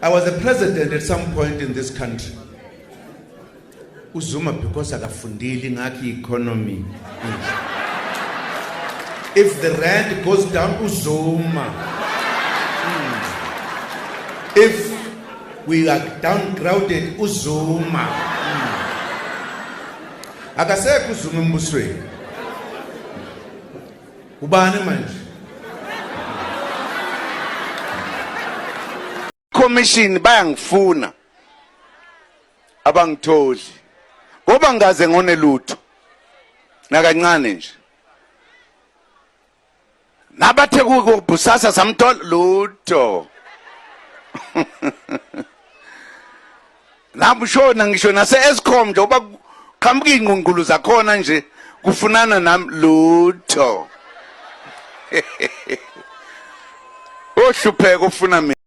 I was a president at some point in this country. Zuma because akafundile ngakho economy. If the rand goes down, Zuma. If we are downgraded, Zuma. Akasekho Zuma embusweni. Ubani manje? Commission bayangifuna abangitholi ngoba ngaze ngone lutho nakancane nje nabathe kubusasa samthola lutho nabushona ngisho nase Eskom nje oba qhamuka ingqungqulu zakhona nje kufunana nami lutho ohlupheka ufuna mina